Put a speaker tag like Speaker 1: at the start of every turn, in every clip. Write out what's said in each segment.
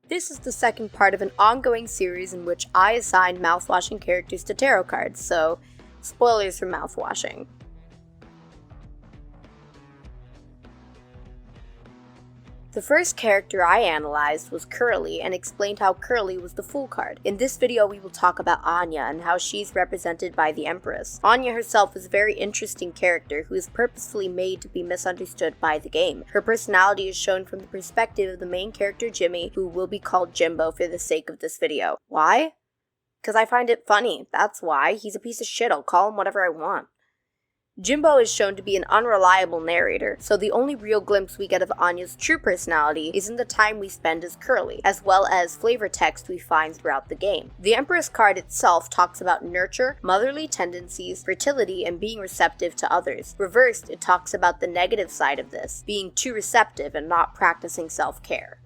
Speaker 1: This is the second part of an ongoing series in which I assign mouthwashing characters to tarot cards, so spoilers for mouthwashing. The first character I analyzed was Curly and explained how Curly was the Fool card. In this video we will talk about Anya and how she's represented by the Empress. Anya herself is a very interesting character who is purposefully made to be misunderstood by the game. Her personality is shown from the perspective of the main character Jimmy, who will be called Jimbo for the sake of this video. Why? Because I find it funny, that's why. He's a piece of shit, I'll call him whatever I want. Jimbo is shown to be an unreliable narrator, so the only real glimpse we get of Anya's true personality is in the time we spend as Curly, as well as flavor text we find throughout the game. The Empress card itself talks about nurture, motherly tendencies, fertility, and being receptive to others. Reversed, it talks about the negative side of this, being too receptive and not practicing self-care.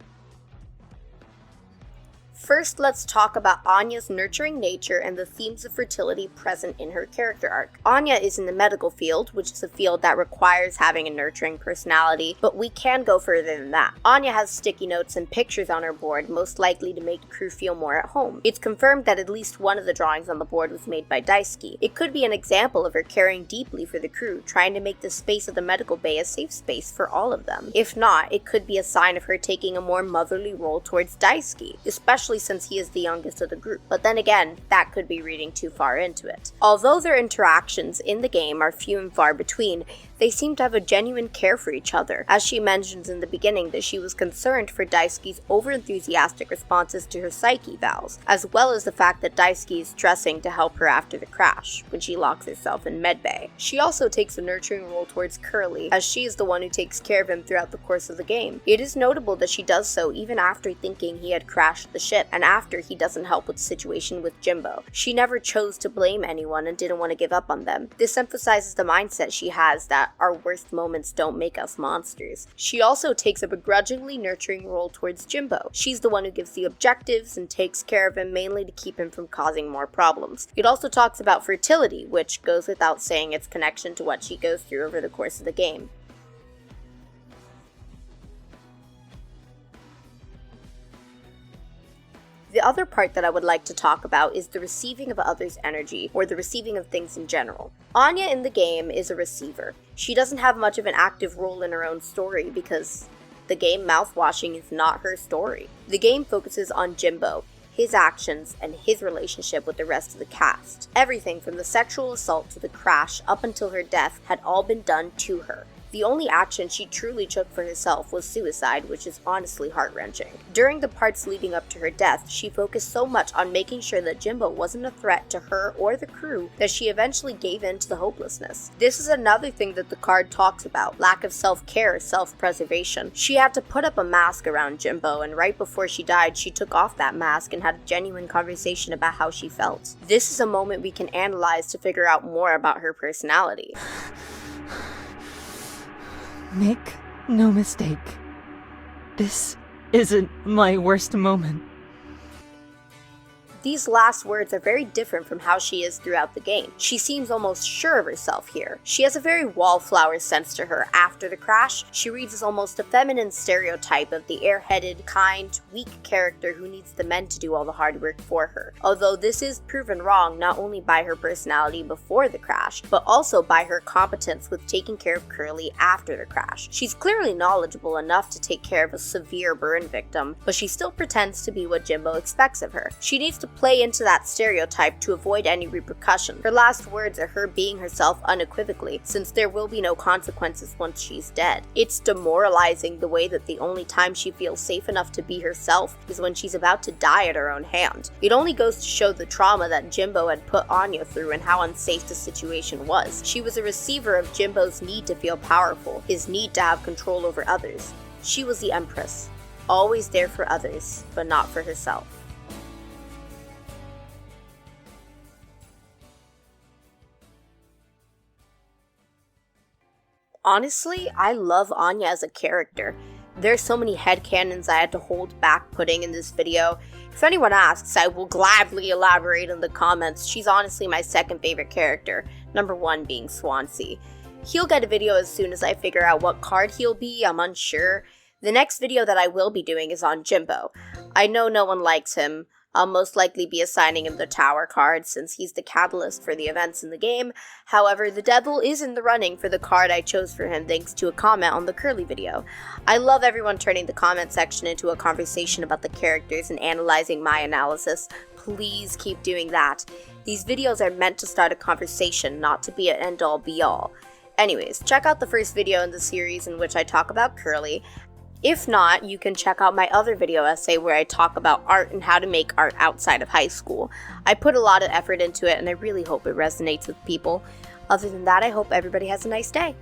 Speaker 1: First, let's talk about Anya's nurturing nature and the themes of fertility present in her character arc. Anya is in the medical field, which is a field that requires having a nurturing personality, but we can go further than that. Anya has sticky notes and pictures on her board, most likely to make the crew feel more at home. It's confirmed that at least one of the drawings on the board was made by Daisuke. It could be an example of her caring deeply for the crew, trying to make the space of the medical bay a safe space for all of them. If not, it could be a sign of her taking a more motherly role towards Daisuke, especially since he is the youngest of the group. But then again, that could be reading too far into it. Although their interactions in the game are few and far between, they seem to have a genuine care for each other, as she mentions in the beginning that she was concerned for Daisuke's overenthusiastic responses to her psyche vows, as well as the fact that Daisuke is stressing to help her after the crash, when she locks herself in medbay. She also takes a nurturing role towards Curly, as she is the one who takes care of him throughout the course of the game. It is notable that she does so even after thinking he had crashed the ship, and after he doesn't help with the situation with Jimbo. She never chose to blame anyone and didn't want to give up on them. This emphasizes the mindset she has that our worst moments don't make us monsters. She also takes a begrudgingly nurturing role towards Jimbo. She's the one who gives the objectives and takes care of him mainly to keep him from causing more problems. It also talks about fertility, which goes without saying its connection to what she goes through over the course of the game. The other part that I would like to talk about is the receiving of others' energy, or the receiving of things in general. Anya in the game is a receiver. She doesn't have much of an active role in her own story because the game mouthwashing is not her story. The game focuses on Jimbo, his actions, and his relationship with the rest of the cast. Everything from the sexual assault to the crash up until her death had all been done to her. The only action she truly took for herself was suicide, which is honestly heart-wrenching. During the parts leading up to her death, she focused so much on making sure that Jimbo wasn't a threat to her or the crew that she eventually gave in to the hopelessness. This is another thing that the card talks about, lack of self-care, self-preservation. She had to put up a mask around Jimbo, and right before she died, she took off that mask and had a genuine conversation about how she felt. This is a moment we can analyze to figure out more about her personality.
Speaker 2: Make no mistake, this isn't my worst moment.
Speaker 1: These last words are very different from how she is throughout the game. She seems almost sure of herself here. She has a very wallflower sense to her after the crash. She reads as almost a feminine stereotype of the airheaded, kind, weak character who needs the men to do all the hard work for her. Although this is proven wrong not only by her personality before the crash, but also by her competence with taking care of Curly after the crash. She's clearly knowledgeable enough to take care of a severe burn victim, but she still pretends to be what Jimbo expects of her. She needs to play into that stereotype to avoid any repercussion. Her last words are her being herself unequivocally, since there will be no consequences once she's dead. It's demoralizing the way that the only time she feels safe enough to be herself is when she's about to die at her own hand. It only goes to show the trauma that Jimbo had put Anya through and how unsafe the situation was. She was a receiver of Jimbo's need to feel powerful, his need to have control over others. She was the Empress, always there for others, but not for herself. Honestly, I love Anya as a character. There's so many headcanons I had to hold back putting in this video. If anyone asks, I will gladly elaborate in the comments. She's honestly my second favorite character, number one being Swansea. He'll get a video as soon as I figure out what card he'll be, I'm unsure. The next video that I will be doing is on Jimbo. I know no one likes him. I'll most likely be assigning him the Tower card since he's the catalyst for the events in the game. However, the devil is in the running for the card I chose for him thanks to a comment on the Curly video. I love everyone turning the comment section into a conversation about the characters and analyzing my analysis. Please keep doing that. These videos are meant to start a conversation, not to be an end-all be-all. Anyways, check out the first video in the series in which I talk about Curly. If not, you can check out my other video essay where I talk about art and how to make art outside of high school. I put a lot of effort into it and I really hope it resonates with people. Other than that, I hope everybody has a nice day.